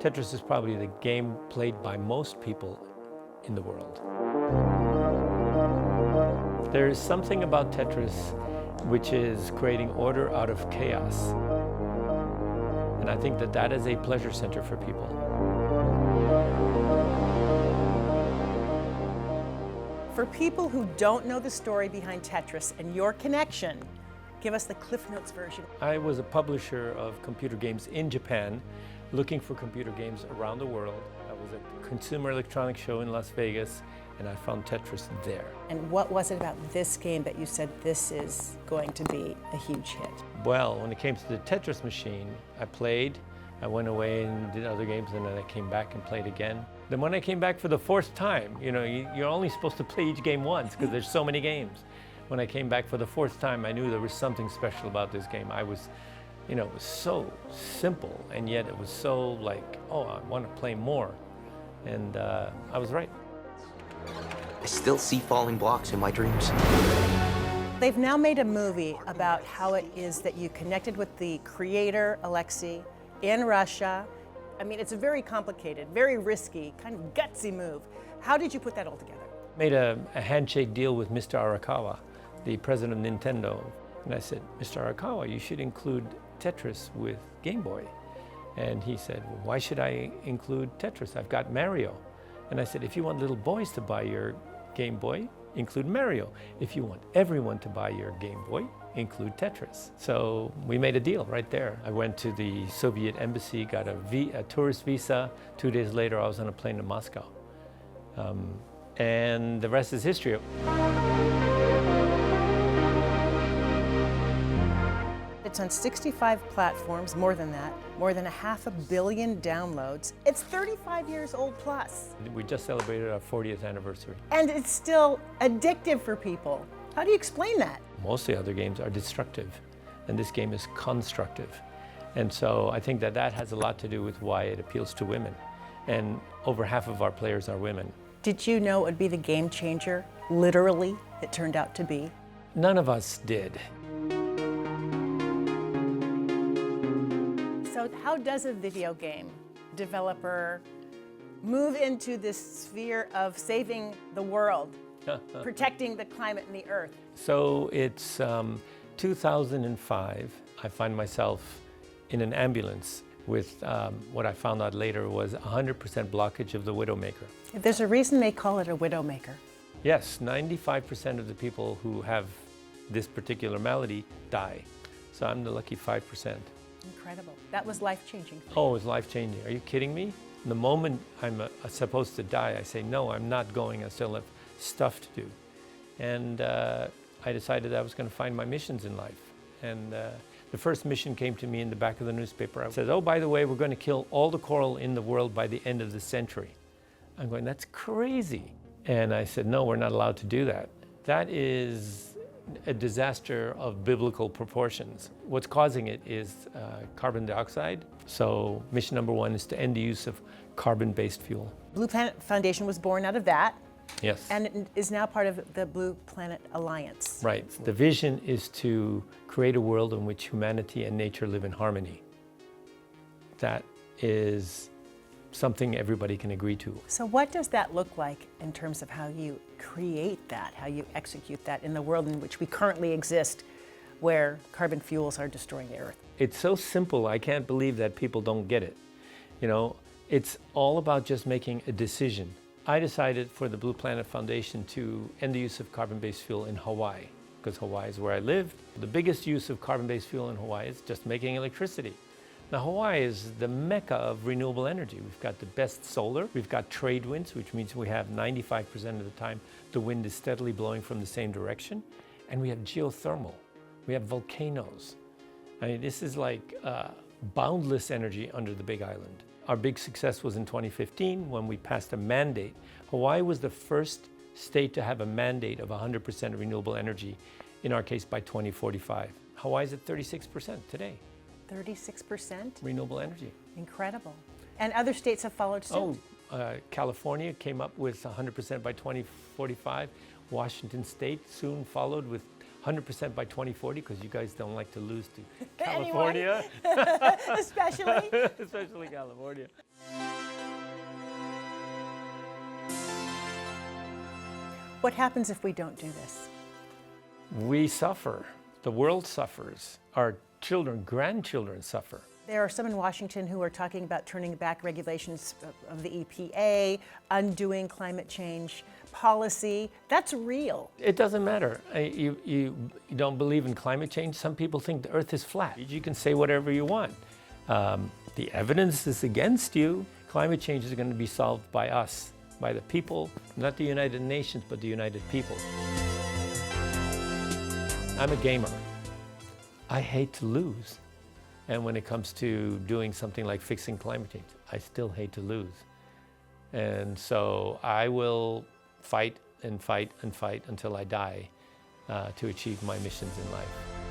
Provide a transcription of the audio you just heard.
Tetris is probably the game played by most people in the world. There is something about Tetris which is creating order out of chaos. And I think that that is a pleasure center for people. For people who don't know the story behind Tetris and your connection, give us the Cliff Notes version. I was a publisher of computer games in Japan, looking for computer games around the world. I was at a consumer electronics show in Las Vegas, and I found Tetris there. And what was it about this game that you said this is going to be a huge hit? Well, when it came to the Tetris machine, I played, I went away and did other games, and then I came back and played again. Then when I came back for the fourth time, you're only supposed to play each game once because there's so many games. When I came back for the fourth time, I knew there was something special about this game. It was so simple, and yet it was so like, oh, I want to play more. And I was right. I still see falling blocks in my dreams. They've now made a movie about how it is that you connected with the creator, Alexei, in Russia. I mean, it's a very complicated, very risky, kind of gutsy move. How did you put that all together? Made a handshake deal with Mr. Arakawa, the president of Nintendo. And I said, Mr. Arakawa, you should include Tetris with Game Boy. And he said, well, why should I include Tetris? I've got Mario. And I said, if you want little boys to buy your Game Boy, include Mario. If you want everyone to buy your Game Boy, include Tetris. So we made a deal right there. I went to the Soviet embassy, got a tourist visa. 2 days later, I was on a plane to Moscow. And the rest is history. It's on 65 platforms, more than that, more than 500 million downloads. It's 35 years old plus. We just celebrated our 40th anniversary. And it's still addictive for people. How do you explain that? Most of the other games are destructive, and this game is constructive. And so I think that has a lot to do with why it appeals to women. And over half of our players are women. Did you know it would be the game changer, literally, it turned out to be? None of us did. So how does a video game developer move into this sphere of saving the world, protecting the climate and the earth? So it's 2005. I find myself in an ambulance with what I found out later was 100% blockage of the Widowmaker. There's a reason they call it a Widowmaker. Yes, 95% of the people who have this particular malady die. So I'm the lucky 5%. Incredible. That was life-changing. Oh, it was life-changing. Are you kidding me? The moment I'm supposed to die, I say, no, I'm not going. I still have stuff to do. And I decided I was going to find my missions in life. And the first mission came to me in the back of the newspaper. I said, oh, by the way, we're going to kill all the coral in the world by the end of the century. I'm going, that's crazy. And I said, no, we're not allowed to do that. That is a disaster of biblical proportions. What's causing it is carbon dioxide. So mission number one is to end the use of carbon-based fuel. Blue Planet Foundation was born out of that. Yes. And it is now part of the Blue Planet Alliance. Right. The vision is to create a world in which humanity and nature live in harmony. That is something everybody can agree to. So what does that look like in terms of how you create that, how you execute that in the world in which we currently exist, where carbon fuels are destroying the earth? It's so simple, I can't believe that people don't get it. It's all about just making a decision. I decided for the Blue Planet Foundation to end the use of carbon-based fuel in Hawaii, because Hawaii is where I live. The biggest use of carbon-based fuel in Hawaii is just making electricity. Now, Hawaii is the mecca of renewable energy. We've got the best solar. We've got trade winds, which means we have 95% of the time the wind is steadily blowing from the same direction. And we have geothermal. We have volcanoes. I mean, this is like boundless energy under the Big Island. Our big success was in 2015 when we passed a mandate. Hawaii was the first state to have a mandate of 100% renewable energy, in our case by 2045. Hawaii's at 36% today. 36%? Renewable energy. Incredible. And other states have followed suit? California came up with 100% by 2045. Washington State soon followed with 100% by 2040 because you guys don't like to lose to Anyone? California, Especially. especially California. What happens if we don't do this? We suffer. The world suffers. Our children, grandchildren suffer. There are some in Washington who are talking about turning back regulations of the EPA, undoing climate change policy. That's real. It doesn't matter. You don't believe in climate change. Some people think the earth is flat. You can say whatever you want. The evidence is against you. Climate change is going to be solved by us, by the people, not the United Nations, but the United People. I'm a gamer. I hate to lose. And when it comes to doing something like fixing climate change, I still hate to lose. And so I will fight and fight and fight until I die to achieve my missions in life.